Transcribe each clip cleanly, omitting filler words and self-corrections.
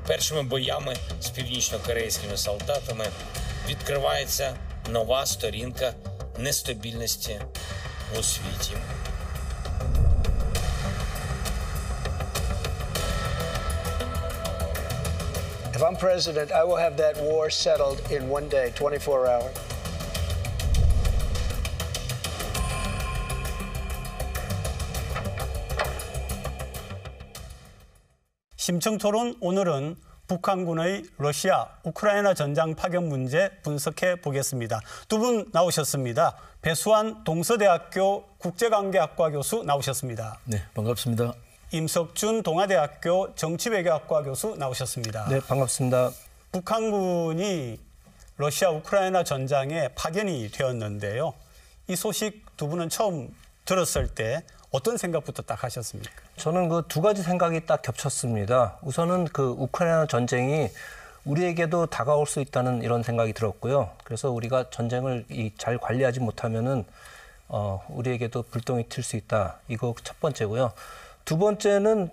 Першими боями з північно-корейськими солдатами відкривається нова сторінка нестабільності у світі. If I'm president, I will have that war settled in one day, 24 hours. 심층토론 오늘은 북한군의 러시아, 우크라이나 전장 파견 문제 분석해 보겠습니다. 두 분 나오셨습니다. 배수환 동서대학교 국제관계학과 교수 나오셨습니다. 네, 반갑습니다. 임석준 동아대학교 정치외교학과 교수 나오셨습니다. 네, 반갑습니다. 북한군이 러시아, 우크라이나 전장에 파견이 되었는데요. 이 소식 두 분은 처음 들었을 때 어떤 생각부터 딱 하셨습니까? 저는 그 두 가지 생각이 딱 겹쳤습니다. 우선은 그 우크라이나 전쟁이 우리에게도 다가올 수 있다는 이런 생각이 들었고요. 그래서 우리가 전쟁을 잘 관리하지 못하면은 우리에게도 불똥이 튈 수 있다. 이거 첫 번째고요. 두 번째는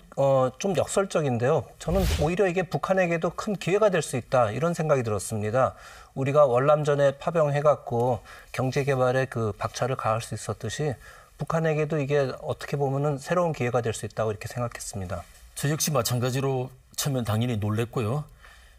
좀 역설적인데요. 저는 오히려 이게 북한에게도 큰 기회가 될 수 있다. 이런 생각이 들었습니다. 우리가 월남전에 파병해갖고 경제개발에 그 박차를 가할 수 있었듯이 북한에게도 이게 어떻게 보면은 새로운 기회가 될 수 있다고 이렇게 생각했습니다. 저 역시 마찬가지로 처음엔 당연히 놀랬고요.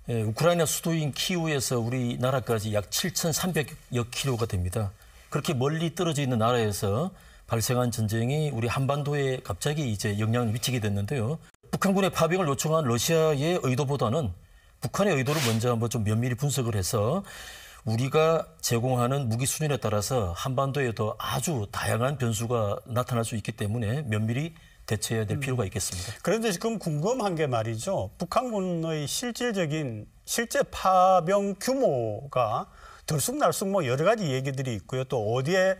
우크라이나 수도인 키우에서 우리나라까지 약 7,300여 킬로가 됩니다. 그렇게 멀리 떨어져 있는 나라에서 발생한 전쟁이 우리 한반도에 갑자기 이제 영향을 미치게 됐는데요. 북한군의 파병을 요청한 러시아의 의도보다는 북한의 의도를 먼저 한번 좀 면밀히 분석을 해서 우리가 제공하는 무기 수준에 따라서 한반도에도 아주 다양한 변수가 나타날 수 있기 때문에 면밀히 대처해야 될 필요가 있겠습니다. 그런데 지금 궁금한 게 말이죠. 북한군의 실제 파병 규모가 들쑥날쑥 뭐 여러 가지 얘기들이 있고요. 또 어디에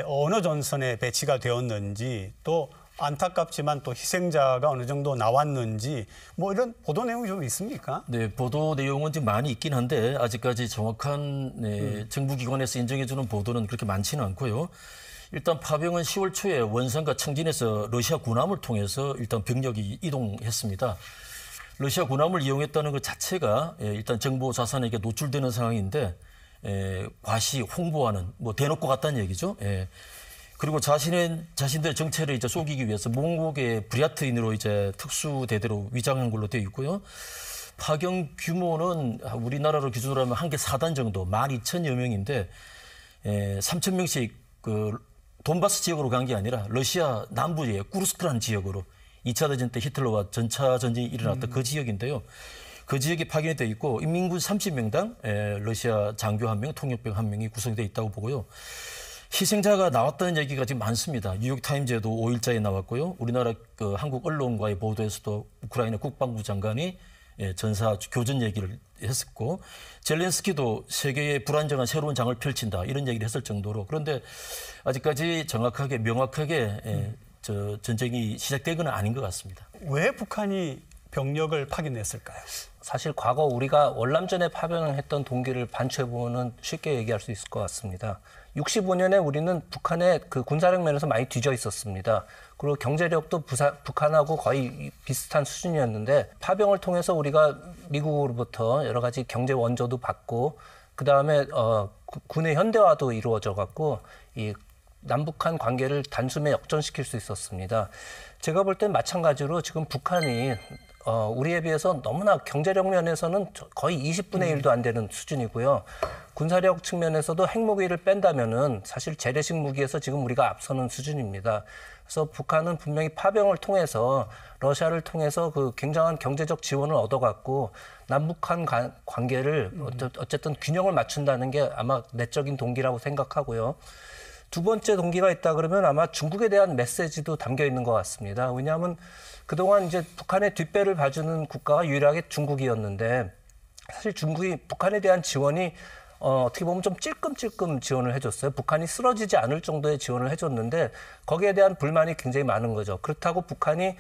어느 전선에 배치가 되었는지 또 안타깝지만 또 희생자가 어느 정도 나왔는지 뭐 이런 보도 내용이 좀 있습니까? 네, 보도 내용은 좀 많이 있긴 한데 아직까지 정확한 정부기관에서 인정해주는 보도는 그렇게 많지는 않고요. 일단 파병은 10월 초에 원산과 청진에서 러시아 군함을 통해서 일단 병력이 이동했습니다. 러시아 군함을 이용했다는 것 자체가 일단 정보 자산에게 노출되는 상황인데 과시 홍보하는 뭐 대놓고 갔다는 얘기죠. 그리고 자신들의 정체를 이제 속이기 위해서 몽골의 브리아트인으로 이제 특수대대로 위장한 걸로 되어 있고요. 파견 규모는 우리나라로 기준으로 하면 한 개 4단 정도, 12,000여 명인데 3,000명씩 그 돈바스 지역으로 간 게 아니라 러시아 남부의 쿠르스크라는 지역으로 2차 대전 때 히틀러와 전차 전쟁이 일어났던 그 지역인데요. 그 지역에 파견이 되어 있고 인민군 30명당 러시아 장교 1명, 통역병 1명이 구성되어 있다고 보고요. 희생자가 나왔다는 얘기가 지금 많습니다. 뉴욕타임즈에도 5일자에 나왔고요. 우리나라 그 한국 언론과의 보도에서도 우크라이나 국방부 장관이 전사 교전 얘기를 했었고 젤렌스키도 세계의 불안정한 새로운 장을 펼친다 이런 얘기를 했을 정도로 그런데 아직까지 정확하게 명확하게 전쟁이 시작되거나 아닌 것 같습니다. 왜 북한이 병력을 파견했을까요? 사실 과거 우리가 월남전에 파병했던 동기를 반추해보면 쉽게 얘기할 수 있을 것 같습니다. 65년에 우리는 북한의 그 군사력 면에서 많이 뒤져 있었습니다. 그리고 경제력도 북한하고 거의 비슷한 수준이었는데 파병을 통해서 우리가 미국으로부터 여러 가지 경제 원조도 받고 그다음에 군의 현대화도 이루어져 갖고 이 남북한 관계를 단숨에 역전시킬 수 있었습니다. 제가 볼 땐 마찬가지로 지금 북한이 우리에 비해서 너무나 경제력 면에서는 거의 20분의 1도 안 되는 수준이고요. 군사력 측면에서도 핵무기를 뺀다면은 사실 재래식 무기에서 지금 우리가 앞서는 수준입니다. 그래서 북한은 분명히 파병을 통해서 러시아를 통해서 그 굉장한 경제적 지원을 얻어갖고 남북한 관계를 어쨌든 균형을 맞춘다는 게 아마 내적인 동기라고 생각하고요. 두 번째 동기가 있다 그러면 아마 중국에 대한 메시지도 담겨 있는 것 같습니다. 왜냐하면 그동안 이제 북한의 뒷배를 봐주는 국가가 유일하게 중국이었는데 사실 중국이 북한에 대한 지원이 어떻게 보면 좀 찔끔찔끔 지원을 해줬어요. 북한이 쓰러지지 않을 정도의 지원을 해줬는데 거기에 대한 불만이 굉장히 많은 거죠. 그렇다고 북한이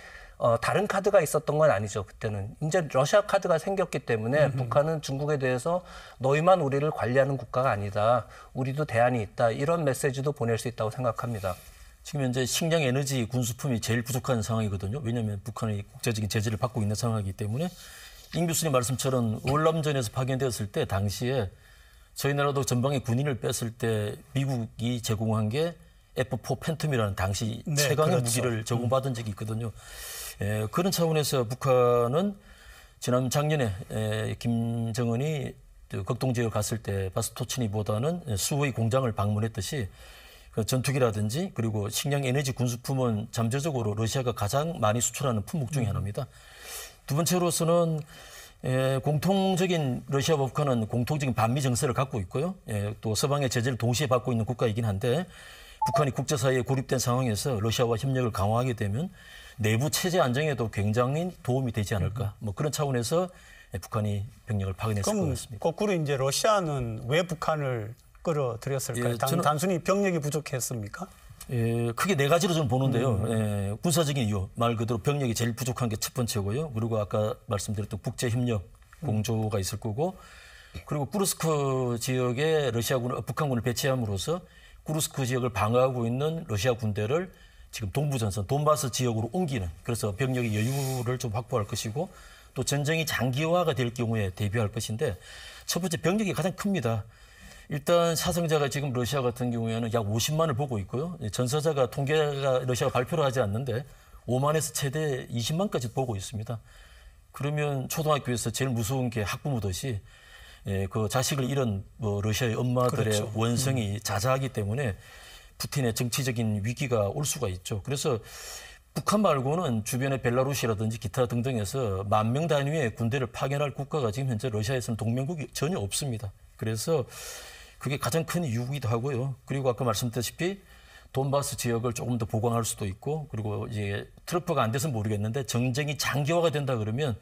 다른 카드가 있었던 건 아니죠. 그때는 이제 러시아 카드가 생겼기 때문에 북한은 중국에 대해서 너희만 우리를 관리하는 국가가 아니다. 우리도 대안이 있다. 이런 메시지도 보낼 수 있다고 생각합니다. 지금 현재 식량, 에너지, 군수품이 제일 부족한 상황이거든요. 왜냐하면 북한이 국제적인 제재를 받고 있는 상황이기 때문에 임 교수님 말씀처럼 월남전에서 파견되었을 때 당시에 저희 나라도 전방에 군인을 뺐을 때 미국이 제공한 게 F4 팬텀이라는 당시 네, 최강의 그렇죠. 무기를 제공받은 적이 있거든요. 그런 차원에서 북한은 작년에 김정은이 극동 지역을 갔을 때 바스토치니보다는 수호의 공장을 방문했듯이 그 전투기라든지 그리고 식량 에너지 군수품은 잠재적으로 러시아가 가장 많이 수출하는 품목 중에 하나입니다. 두 번째로서는 공통적인 러시아와 북한은 공통적인 반미 정세를 갖고 있고요. 또 서방의 제재를 동시에 받고 있는 국가이긴 한데 북한이 국제사회에 고립된 상황에서 러시아와 협력을 강화하게 되면 내부 체제 안정에도 굉장히 도움이 되지 않을까. 뭐 그런 차원에서 북한이 병력을 파견했을 것 같습니다. 거꾸로 이제 러시아는 왜 북한을 끌어들였을까요? 저는 단순히 병력이 부족했습니까? 크게 네 가지로 저는 보는데요. 군사적인 이유, 말 그대로 병력이 제일 부족한 게 첫 번째고요. 그리고 아까 말씀드렸던 국제협력 공조가 있을 거고, 그리고 쿠르스크 지역에 북한군을 배치함으로써 쿠르스크 지역을 방어하고 있는 러시아 군대를 지금 동부전선, 돈바스 지역으로 옮기는, 그래서 병력의 여유를 좀 확보할 것이고, 또 전쟁이 장기화가 될 경우에 대비할 것인데, 첫 번째 병력이 가장 큽니다. 일단 사상자가 지금 러시아 같은 경우에는 약 50만을 보고 있고요. 전사자가 통계가 러시아가 발표를 하지 않는데 5만에서 최대 20만까지 보고 있습니다. 그러면 초등학교에서 제일 무서운 게 학부모듯이 그 자식을 잃은 러시아의 엄마들의 그렇죠. 원성이 자자하기 때문에 푸틴의 정치적인 위기가 올 수가 있죠. 그래서 북한 말고는 주변의 벨라루시라든지 기타 등등에서 10,000명 단위의 군대를 파견할 국가가 지금 현재 러시아에서는 동맹국이 전혀 없습니다. 그래서 그게 가장 큰 이유이기도 하고요. 그리고 아까 말씀드렸다시피 돈바스 지역을 조금 더 보강할 수도 있고, 그리고 이제 트럼프가 안 돼서 모르겠는데 전쟁이 장기화가 된다 그러면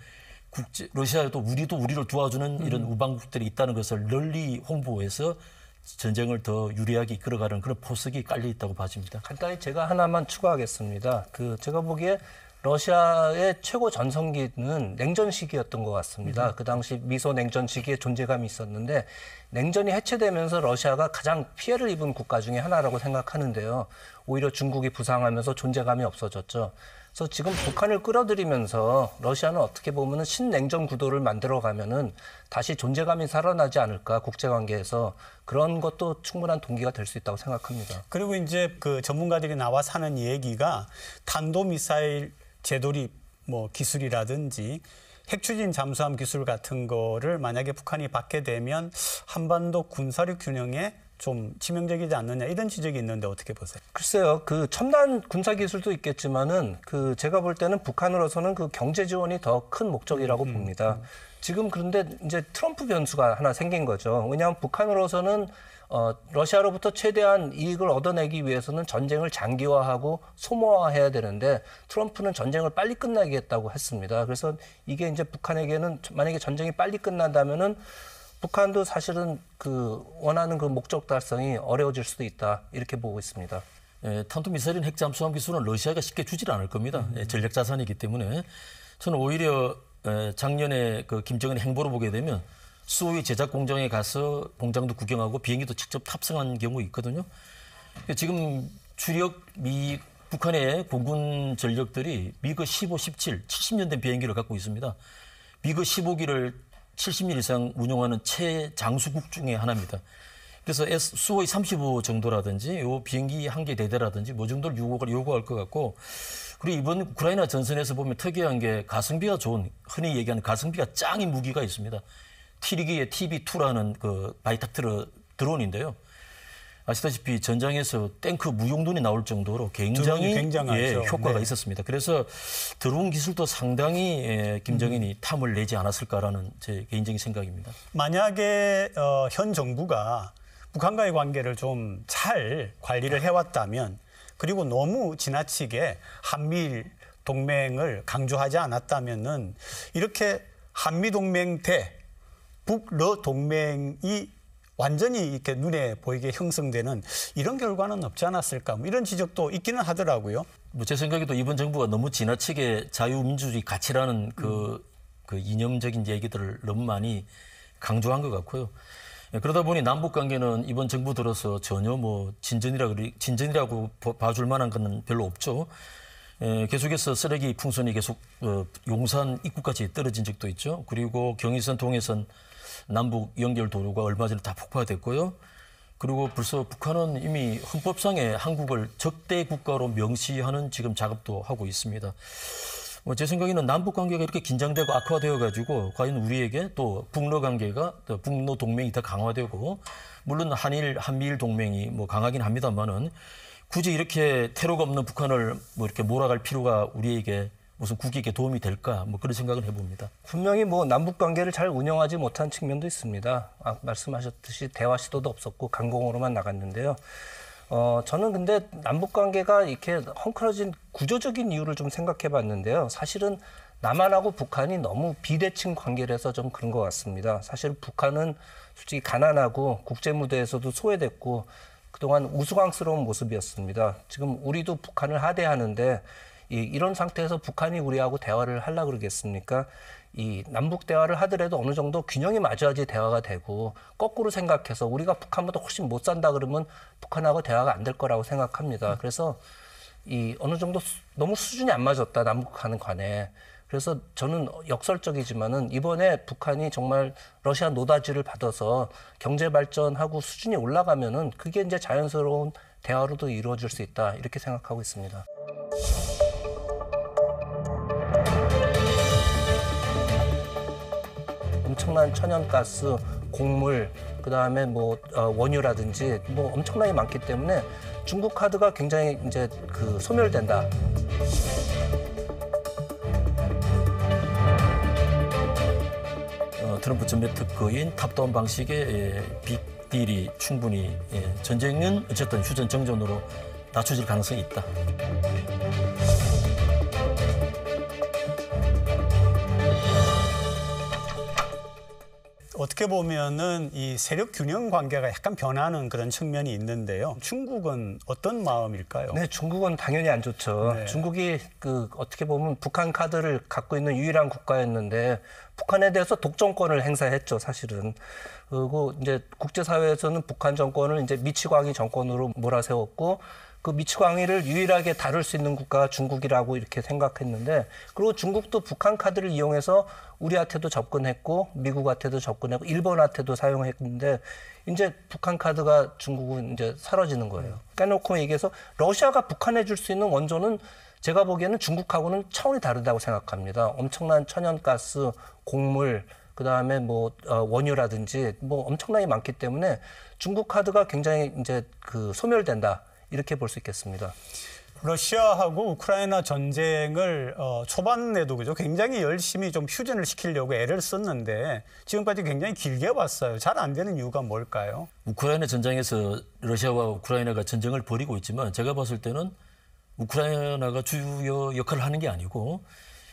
러시아도 우리를 도와주는 이런 우방국들이 있다는 것을 널리 홍보해서 전쟁을 더 유리하게 이끌어가는 그런 포석이 깔려 있다고 봐집니다. 간단히 제가 하나만 추가하겠습니다. 제가 보기에 러시아의 최고 전성기는 냉전 시기였던 것 같습니다. 그 당시 미소 냉전 시기에 존재감이 있었는데 냉전이 해체되면서 러시아가 가장 피해를 입은 국가 중에 하나라고 생각하는데요. 오히려 중국이 부상하면서 존재감이 없어졌죠. 그래서 지금 북한을 끌어들이면서 러시아는 어떻게 보면은 신냉전 구도를 만들어가면은 다시 존재감이 살아나지 않을까, 국제관계에서. 그런 것도 충분한 동기가 될 수 있다고 생각합니다. 그리고 이제 그 전문가들이 나와서 하는 얘기가 탄도미사일 재도입 기술이라든지 핵추진 잠수함 기술 같은 거를 만약에 북한이 받게 되면 한반도 군사력 균형에 좀 치명적이지 않느냐, 이런 지적이 있는데 어떻게 보세요? 글쎄요, 첨단 군사 기술도 있겠지만은 제가 볼 때는 북한으로서는 경제 지원이 더 큰 목적이라고 봅니다. 지금 그런데 이제 트럼프 변수가 하나 생긴 거죠. 왜냐하면 북한으로서는 러시아로부터 최대한 이익을 얻어내기 위해서는 전쟁을 장기화하고 소모화해야 되는데 트럼프는 전쟁을 빨리 끝나겠다고 했습니다. 그래서 이게 이제 북한에게는 만약에 전쟁이 빨리 끝난다면은 북한도 사실은 원하는 목적 달성이 어려워질 수도 있다, 이렇게 보고 있습니다. 탄도미사일인 핵잠수함 기술은 러시아가 쉽게 주질 않을 겁니다. 전략 자산이기 때문에 저는 오히려 작년에 김정은의 행보를 보게 되면 수호의 제작 공장에 가서 공장도 구경하고 비행기도 직접 탑승한 경우 있거든요. 지금 북한의 공군 전력들이 미그 15, 17, 70년 된 비행기를 갖고 있습니다. 미그 15기를 70년 이상 운용하는 최장수국 중에 하나입니다. 그래서 수호의 35 정도라든지 요 비행기 한 개 대대라든지 정도를 요구할 것 같고, 그리고 이번 우크라이나 전선에서 보면 특이한 게 가성비가 좋은, 흔히 얘기하는 가성비가 짱인 무기가 있습니다. 티리기의 TB2라는 바이탁트르 드론인데요. 아시다시피 전장에서 탱크 무용론이 나올 정도로 굉장히 효과가 네. 있었습니다. 그래서 드론 기술도 상당히 김정은이 탐을 내지 않았을까라는 제 개인적인 생각입니다. 만약에 현 정부가 북한과의 관계를 좀 잘 관리를 해왔다면, 그리고 너무 지나치게 한미일 동맹을 강조하지 않았다면은 이렇게 한미 동맹 대 북러 동맹이 완전히 이렇게 눈에 보이게 형성되는 이런 결과는 없지 않았을까, 이런 지적도 있기는 하더라고요. 제 생각에도 이번 정부가 너무 지나치게 자유민주주의 가치라는 그 이념적인 얘기들을 너무 많이 강조한 것 같고요. 그러다 보니 남북 관계는 이번 정부 들어서 전혀 진전이라고 봐줄 만한 건 별로 없죠. 계속해서 쓰레기 풍선이 계속 용산 입구까지 떨어진 적도 있죠. 그리고 경의선, 동해선 남북 연결 도로가 얼마 전에 다 폭파가 됐고요. 그리고 벌써 북한은 이미 헌법상에 한국을 적대 국가로 명시하는 지금 작업도 하고 있습니다. 제 생각에는 남북 관계가 이렇게 긴장되고 악화되어 가지고 과연 우리에게 또 북러 관계가 또 북러 동맹이 더 강화되고 물론 한미일 동맹이 뭐 강하긴 합니다만은 굳이 이렇게 테러가 없는 북한을 뭐 이렇게 몰아갈 필요가 우리에게 무슨 국익에 도움이 될까 뭐 그런 생각을 해봅니다. 분명히 뭐 남북 관계를 잘 운영하지 못한 측면도 있습니다. 말씀하셨듯이 대화 시도도 없었고 강공으로만 나갔는데요. 저는 근데 남북 관계가 이렇게 헝클어진 구조적인 이유를 좀 생각해 봤는데요. 사실은 남한하고 북한이 너무 비대칭 관계라서 좀 그런 것 같습니다. 사실 북한은 솔직히 가난하고 국제 무대에서도 소외됐고 그동안 우스꽝스러운 모습이었습니다. 지금 우리도 북한을 하대하는데 이런 상태에서 북한이 우리하고 대화를 하려고 그러겠습니까? 이 남북 대화를 하더라도 어느 정도 균형이 맞아야지 대화가 되고 거꾸로 생각해서 우리가 북한보다 훨씬 못 산다 그러면 북한하고 대화가 안 될 거라고 생각합니다. 그래서 어느 정도 너무 수준이 안 맞았다, 남북한 간에. 그래서 저는 역설적이지만은 이번에 북한이 정말 러시아 노다지를 받아서 경제 발전하고 수준이 올라가면은 그게 이제 자연스러운 대화로도 이루어질 수 있다, 이렇게 생각하고 있습니다. 엄청난 천연가스, 곡물, 그다음에 뭐 원유라든지 뭐 엄청나게 많기 때문에 중국 카드가 굉장히 이제 소멸된다. 트럼프 전매 특허인 탑다운 방식의 빅딜이 충분히 전쟁은 어쨌든 휴전 정전으로 낮춰질 가능성이 있다. 어떻게 보면은 이 세력 균형 관계가 약간 변하는 그런 측면이 있는데요. 중국은 어떤 마음일까요? 네, 중국은 당연히 안 좋죠. 네. 중국이 어떻게 보면 북한 카드를 갖고 있는 유일한 국가였는데 북한에 대해서 독점권을 행사했죠, 사실은. 그리고 이제 국제사회에서는 북한 정권을 이제 미치광이 정권으로 몰아세웠고 그 미치광이를 유일하게 다룰 수 있는 국가가 중국이라고 이렇게 생각했는데, 그리고 중국도 북한 카드를 이용해서 우리한테도 접근했고 미국한테도 접근했고 일본한테도 사용했는데 이제 북한 카드가 중국은 이제 사라지는 거예요. 까놓고 얘기해서 러시아가 북한에 줄 수 있는 원조는 제가 보기에는 중국하고는 차원이 다르다고 생각합니다. 엄청난 천연가스, 곡물, 그다음에 뭐 원유라든지 뭐 엄청나게 많기 때문에 중국 카드가 굉장히 이제 소멸된다, 이렇게 볼 수 있겠습니다. 러시아하고 우크라이나 전쟁을 초반에도 그죠, 굉장히 열심히 좀 휴전을 시키려고 애를 썼는데 지금까지 굉장히 길게 봤어요. 잘 안 되는 이유가 뭘까요? 우크라이나 전장에서 러시아와 우크라이나가 전쟁을 벌이고 있지만 제가 봤을 때는 우크라이나가 주요 역할을 하는 게 아니고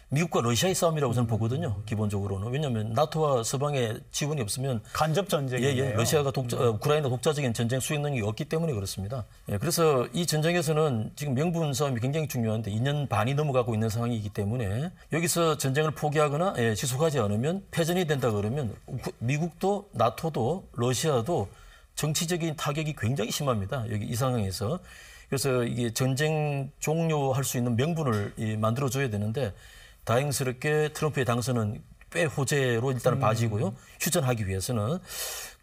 미국과 러시아의 싸움이라고 저는 보거든요. 기본적으로는. 왜냐하면 나토와 서방의 지원이 없으면 간접 전쟁이에요. 러시아가 우크라이나 독자적인 전쟁 수행 능력이 없기 때문에 그렇습니다. 그래서 이 전쟁에서는 지금 명분 싸움이 굉장히 중요한데 2년 반이 넘어가고 있는 상황이기 때문에 여기서 전쟁을 포기하거나 지속하지 않으면 패전이 된다 그러면 미국도 나토도 러시아도 정치적인 타격이 굉장히 심합니다. 여기 이 상황에서. 그래서 이게 전쟁 종료할 수 있는 명분을 만들어줘야 되는데 다행스럽게 트럼프의 당선은 꽤 호재로 일단은 봐지고요. 휴전하기 위해서는.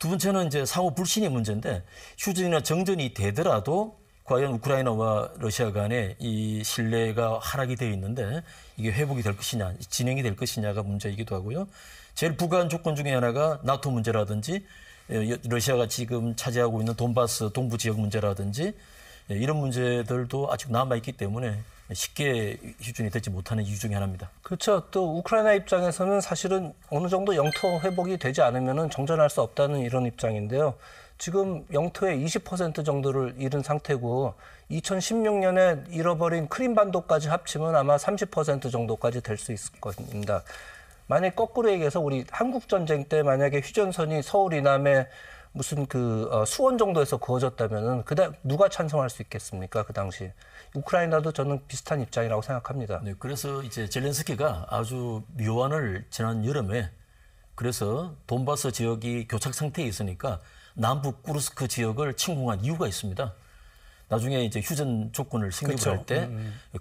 두 번째는 이제 상호 불신의 문제인데 휴전이나 정전이 되더라도 과연 우크라이나와 러시아 간에 이 신뢰가 하락이 되어 있는데 이게 회복이 될 것이냐, 진행이 될 것이냐가 문제이기도 하고요. 제일 부가한 조건 중에 하나가 나토 문제라든지 러시아가 지금 차지하고 있는 돈바스 동부 지역 문제라든지 이런 문제들도 아직 남아있기 때문에 쉽게 휴전이 되지 못하는 이유 중에 하나입니다. 그렇죠. 또 우크라이나 입장에서는 사실은 어느 정도 영토 회복이 되지 않으면 정전할 수 없다는 이런 입장인데요. 지금 영토의 20% 정도를 잃은 상태고 2016년에 잃어버린 크림반도까지 합치면 아마 30% 정도까지 될 수 있을 겁니다. 만약 거꾸로 얘기해서 우리 한국전쟁 때 만약에 휴전선이 서울 이남에 무슨 수원 정도에서 그어졌다면은 누가 찬성할 수 있겠습니까? 그 당시. 우크라이나도 저는 비슷한 입장이라고 생각합니다. 네, 그래서 이제 젤렌스키가 아주 묘안을 지난 여름에 그래서 돈바스 지역이 교착 상태에 있으니까 남북 쿠르스크 지역을 침공한 이유가 있습니다. 나중에 이제 휴전 조건을 승립을 할 때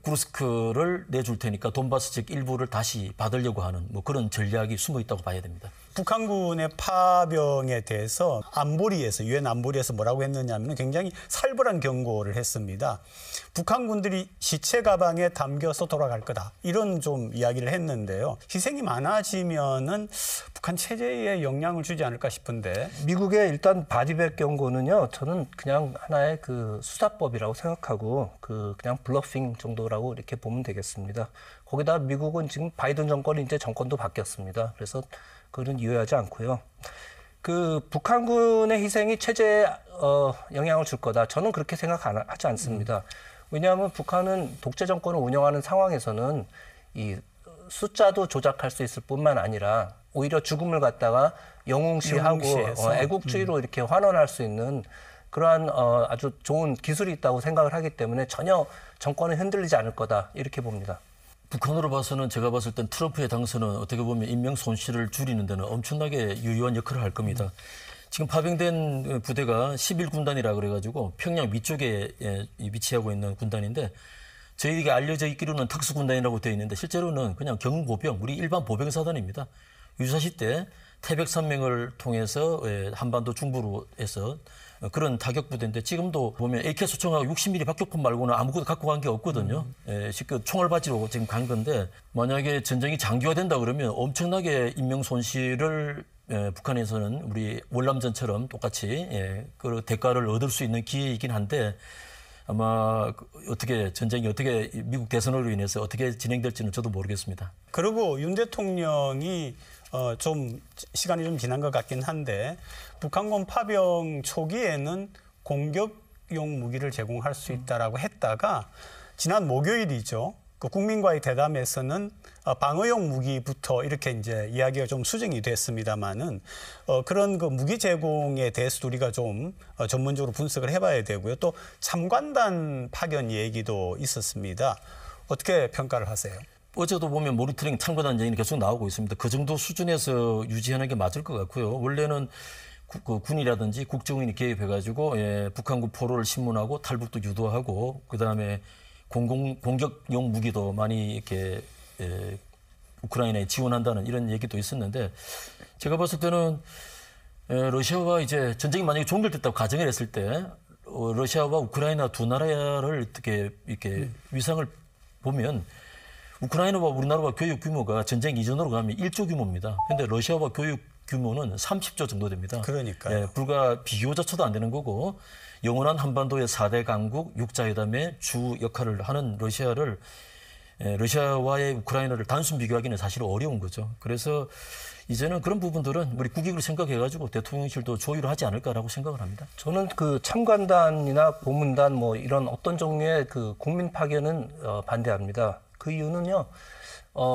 구르스크를 내줄 테니까 돈바스 즉 일부를 다시 받으려고 하는 뭐 그런 전략이 숨어 있다고 봐야 됩니다. 북한군의 파병에 대해서 안보리에서 유엔 안보리에서 뭐라고 했느냐면 굉장히 살벌한 경고를 했습니다. 북한군들이 시체 가방에 담겨서 돌아갈 거다. 이런 좀 이야기를 했는데요. 희생이 많아지면은 북한 체제에 영향을 주지 않을까 싶은데. 미국의 일단 바디백 경고는요, 저는 그냥 하나의 그 수사법이라고 생각하고 그냥 블러핑 정도라고 이렇게 보면 되겠습니다. 거기다 미국은 지금 바이든 정권이 이제 정권도 바뀌었습니다. 그래서 그건 이해하지 않고요. 그 북한군의 희생이 체제에 영향을 줄 거다. 저는 그렇게 생각하지 않습니다. 왜냐하면 북한은 독재 정권을 운영하는 상황에서는 이 숫자도 조작할 수 있을 뿐만 아니라 오히려 죽음을 갖다가 영웅시하고 애국주의로 이렇게 환원할 수 있는 그러한 아주 좋은 기술이 있다고 생각을 하기 때문에 전혀 정권은 흔들리지 않을 거다 이렇게 봅니다. 북한으로 봐서는 제가 봤을 땐 트럼프의 당선은 어떻게 보면 인명 손실을 줄이는 데는 엄청나게 유효한 역할을 할 겁니다. 지금 파병된 부대가 11군단이라 그래가지고 평양 위쪽에 위치하고 있는 군단인데 저희에게 알려져 있기로는 특수군단이라고 되어 있는데 실제로는 그냥 경보병, 우리 일반 보병사단입니다. 유사시 때 태백산맹을 통해서 한반도 중부로 해서 그런 타격 부대인데 지금도 보면 AK 소총하고 60mm 박격포 말고는 아무것도 갖고 간 게 없거든요. 쉽게 총을 바지로 지금 간 건데 만약에 전쟁이 장기화된다 그러면 엄청나게 인명 손실을 북한에서는 우리 월남전처럼 똑같이 그 대가를 얻을 수 있는 기회이긴 한데 아마 전쟁이 어떻게 미국 대선으로 인해서 어떻게 진행될지는 저도 모르겠습니다. 그리고 윤 대통령이 좀 시간이 좀 지난 것 같긴 한데 북한군 파병 초기에는 공격용 무기를 제공할 수 있다라고 했다가 지난 목요일이죠. 그 국민과의 대담에서는 방어용 무기부터 이렇게 이제 이야기가 좀 수정이 됐습니다만은 그런 그 무기 제공에 대해서도 우리가 좀 전문적으로 분석을 해봐야 되고요. 또 참관단 파견 얘기도 있었습니다. 어떻게 평가를 하세요? 어제도 보면 모니터링 참관단 얘기는 계속 나오고 있습니다. 그 정도 수준에서 유지하는 게 맞을 것 같고요. 원래는 군이라든지 국정원이 개입해가지고 북한군 포로를 신문하고 탈북도 유도하고 그다음에 공격용 무기도 많이 이렇게 우크라이나에 지원한다는 이런 얘기도 있었는데 제가 봤을 때는 러시아와 이제 전쟁이 만약에 종결됐다고 가정을 했을 때 러시아와 우크라이나 두 나라를 어떻게 이렇게 위상을 보면 우크라이나와 우리나라와 교육 규모가 전쟁 이전으로 가면 1조 규모입니다. 그런데 러시아와 교육 규모는 30조 정도 됩니다. 그러니까요. 불과 비교조차도 안 되는 거고 영원한 한반도의 4대 강국 6자회담의 주 역할을 하는 러시아와의 우크라이나를 단순 비교하기는 사실 어려운 거죠. 그래서 이제는 그런 부분들은 우리 국익을 생각해가지고 대통령실도 조율을 하지 않을까라고 생각을 합니다. 저는 그 참관단이나 고문단 뭐 이런 어떤 종류의 그 국민 파견은 반대합니다. 그 이유는요.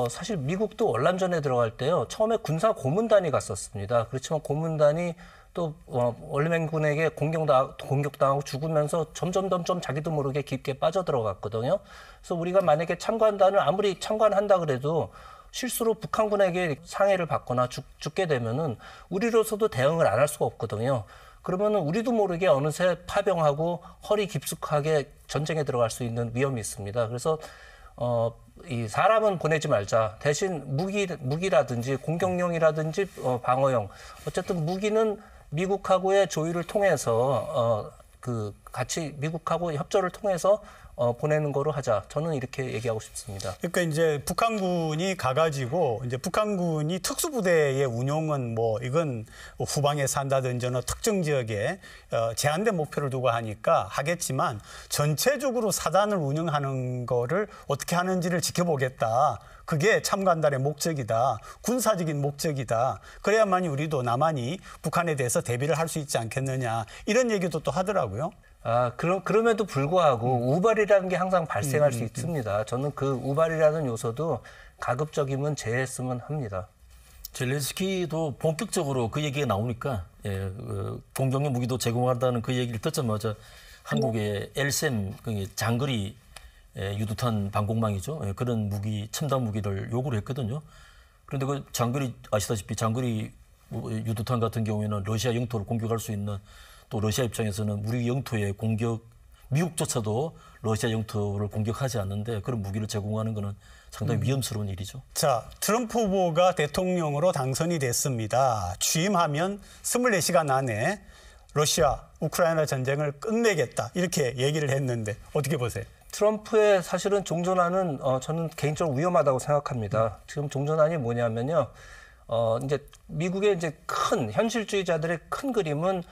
사실 미국도 월남전에 들어갈 때요. 처음에 군사 고문단이 갔었습니다. 그렇지만 고문단이 또 월맹군에게 공격당하고 죽으면서 점점 자기도 모르게 깊게 빠져들어갔거든요. 그래서 우리가 만약에 참관단을 아무리 참관한다 그래도 실수로 북한군에게 상해를 받거나 죽게 되면은 우리로서도 대응을 안 할 수가 없거든요. 그러면은 우리도 모르게 어느새 파병하고 허리 깊숙하게 전쟁에 들어갈 수 있는 위험이 있습니다. 그래서 이 사람은 보내지 말자. 대신 무기라든지 공격용이라든지 방어용. 어쨌든 무기는 미국하고의 조율을 통해서 같이 미국하고 협조를 통해서 보내는 거로 하자. 저는 이렇게 얘기하고 싶습니다. 그러니까 이제 북한군이 가가지고 이제 북한군이 특수부대의 운용은 뭐 이건 후방에서 한다든지 어느 특정 지역에 제한된 목표를 두고 하겠지만 전체적으로 사단을 운영하는 거를 어떻게 하는지를 지켜보겠다. 그게 참관단의 목적이다. 군사적인 목적이다. 그래야만이 우리도 나만이 북한에 대해서 대비를 할 수 있지 않겠느냐. 이런 얘기도 또 하더라고요. 그럼에도 불구하고 우발이라는 게 항상 발생할 수 있습니다. 저는 그 우발이라는 요소도 가급적이면 제했으면 합니다. 젤렌스키도 본격적으로 그 얘기가 나오니까 공격용 무기도 제공한다는 그 얘기를 듣자마자 한국의 LSAM 장거리 유도탄 방공망이죠. 그런 무기, 첨단 무기를 요구를 했거든요. 그런데 그 장거리 아시다시피 장거리 유도탄 같은 경우에는 러시아 영토를 공격할 수 있는 또 러시아 입장에서는 우리 영토에 공격 미국조차도 러시아 영토를 공격하지 않는데 그런 무기를 제공하는 것은 상당히 위험스러운 일이죠. 자, 트럼프 후보가 대통령으로 당선이 됐습니다. 취임하면 24시간 안에 러시아, 우크라이나 전쟁을 끝내겠다 이렇게 얘기를 했는데 어떻게 보세요? 트럼프의 사실은 종전안은 저는 개인적으로 위험하다고 생각합니다. 지금 종전안이 뭐냐면요. 이제 미국의 이제 큰 현실주의자들의 큰 그림은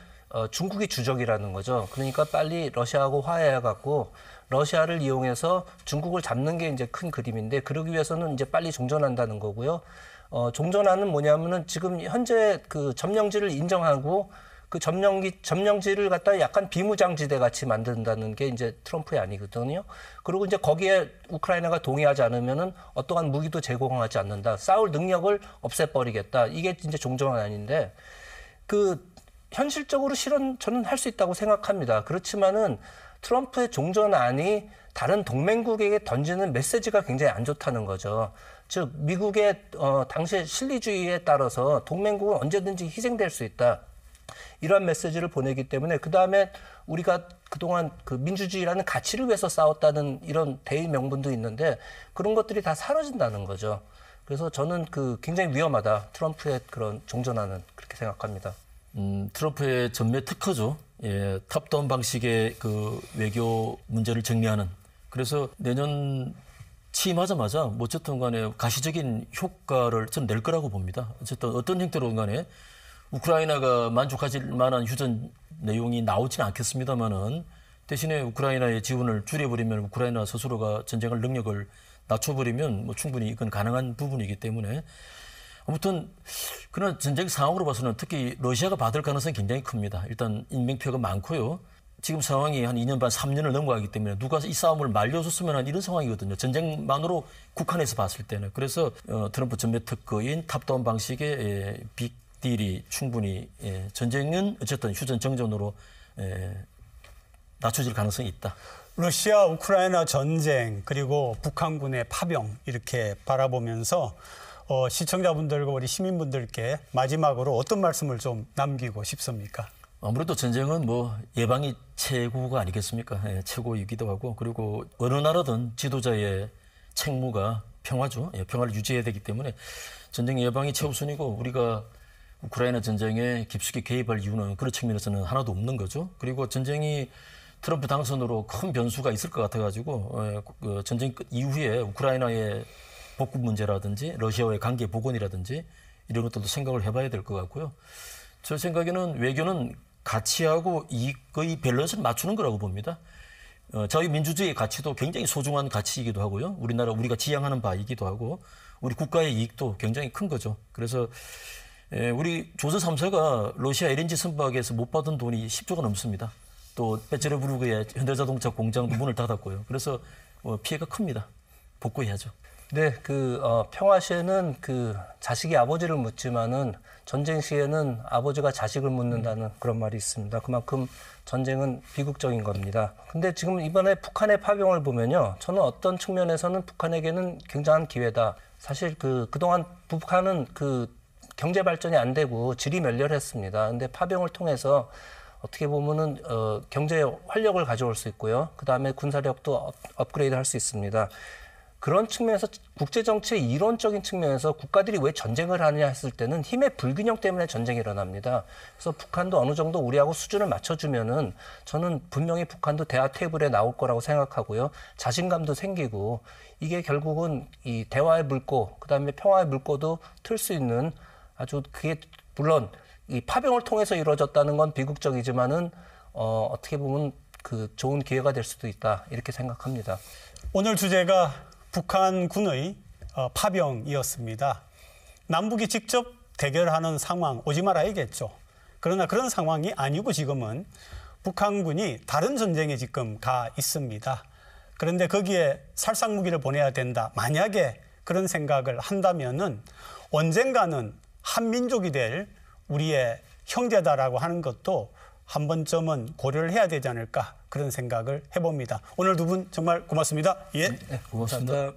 중국이 주적이라는 거죠. 그러니까 빨리 러시아하고 화해해갖고 러시아를 이용해서 중국을 잡는 게 이제 큰 그림인데 그러기 위해서는 이제 빨리 종전한다는 거고요. 종전안은 뭐냐면은 지금 현재 그 점령지를 인정하고 그 점령지를 갖다 약간 비무장지대 같이 만든다는 게 이제 트럼프의 아니거든요. 그리고 이제 거기에 우크라이나가 동의하지 않으면은 어떠한 무기도 제공하지 않는다. 싸울 능력을 없애버리겠다. 이게 이제 종전안인데 그 현실적으로 실현 저는 할 수 있다고 생각합니다. 그렇지만은 트럼프의 종전안이 다른 동맹국에게 던지는 메시지가 굉장히 안 좋다는 거죠. 즉 미국의 당시의 실리주의에 따라서 동맹국은 언제든지 희생될 수 있다. 이러한 메시지를 보내기 때문에 그다음에 우리가 그동안 그 민주주의라는 가치를 위해서 싸웠다는 이런 대의 명분도 있는데 그런 것들이 다 사라진다는 거죠. 그래서 저는 그 굉장히 위험하다. 트럼프의 그런 종전안은 그렇게 생각합니다. 트럼프의 전매 특허죠. 예, 탑다운 방식의 그 외교 문제를 정리하는. 그래서 내년 취임하자마자 뭐 어쨌든 간에 가시적인 효과를 저는 낼 거라고 봅니다. 어쨌든 어떤 형태로든 간에 우크라이나가 만족하실 만한 휴전 내용이 나오지는 않겠습니다만은 대신에 우크라이나의 지원을 줄여버리면 우크라이나 스스로가 전쟁할 능력을 낮춰버리면 뭐 충분히 이건 가능한 부분이기 때문에 아무튼 그러나 전쟁 상황으로 봐서는 특히 러시아가 받을 가능성이 굉장히 큽니다. 일단 인명피해가 많고요. 지금 상황이 한 2년 반, 3년을 넘어가기 때문에 누가 이 싸움을 말려줬으면 하는 이런 상황이거든요. 전쟁만으로 국한에서 봤을 때는. 그래서 트럼프 전매 특허인 탑다운 방식의 딜이 충분히 전쟁은 어쨌든 휴전 정전으로 낮춰질 가능성이 있다. 러시아 우크라이나 전쟁 그리고 북한군의 파병 이렇게 바라보면서 시청자분들과 우리 시민분들께 마지막으로 어떤 말씀을 좀 남기고 싶습니까? 아무래도 전쟁은 뭐 예방이 최고가 아니겠습니까? 최고이기도 하고 그리고 어느 나라든 지도자의 책무가 평화죠. 평화를 유지해야 되기 때문에 전쟁 예방이 최우선이고 우리가 우크라이나 전쟁에 깊숙이 개입할 이유는 그런 측면에서는 하나도 없는 거죠. 그리고 전쟁이 트럼프 당선으로 큰 변수가 있을 것 같아가지고 그 전쟁 끝 이후에 우크라이나의 복구 문제라든지 러시아와의 관계 복원이라든지 이런 것들도 생각을 해봐야 될 것 같고요. 저 생각에는 외교는 가치하고 이익의 밸런스를 맞추는 거라고 봅니다. 저희 민주주의의 가치도 굉장히 소중한 가치이기도 하고요. 우리가 지향하는 바이기도 하고 우리 국가의 이익도 굉장히 큰 거죠. 그래서 우리 조선 3사가 러시아 LNG 선박에서 못 받은 돈이 10조가 넘습니다. 또 페체르부르크의 현대자동차 공장도 문을 닫았고요. 그래서 피해가 큽니다. 복구해야죠. 네, 평화 시에는 자식이 아버지를 묻지만은 전쟁 시에는 아버지가 자식을 묻는다는 그런 말이 있습니다. 그만큼 전쟁은 비극적인 겁니다. 근데 지금 이번에 북한의 파병을 보면요. 저는 어떤 측면에서는 북한에게는 굉장한 기회다. 사실 그동안 북한은 경제 발전이 안 되고 질이 멸렬했습니다. 근데 파병을 통해서 어떻게 보면은 경제 활력을 가져올 수 있고요. 그다음에 군사력도 업그레이드 할 수 있습니다. 그런 측면에서 국제정치의 이론적인 측면에서 국가들이 왜 전쟁을 하느냐 했을 때는 힘의 불균형 때문에 전쟁이 일어납니다. 그래서 북한도 어느 정도 우리하고 수준을 맞춰주면은 저는 분명히 북한도 대화 테이블에 나올 거라고 생각하고요. 자신감도 생기고 이게 결국은 이 대화의 물꼬, 그다음에 평화의 물꼬도 틀 수 있는 아주 그게 물론 이 파병을 통해서 이루어졌다는 건 비극적이지만은 어떻게 보면 좋은 기회가 될 수도 있다 이렇게 생각합니다. 오늘 주제가 북한군의 파병이었습니다. 남북이 직접 대결하는 상황 오지 말아야겠죠. 그러나 그런 상황이 아니고 지금은 북한군이 다른 전쟁에 지금 가 있습니다. 그런데 거기에 살상무기를 보내야 된다. 만약에 그런 생각을 한다면은 언젠가는 한민족이 될 우리의 형제다라고 하는 것도 한 번쯤은 고려를 해야 되지 않을까 그런 생각을 해봅니다. 오늘 두 분 정말 고맙습니다. 예. 네, 고맙습니다.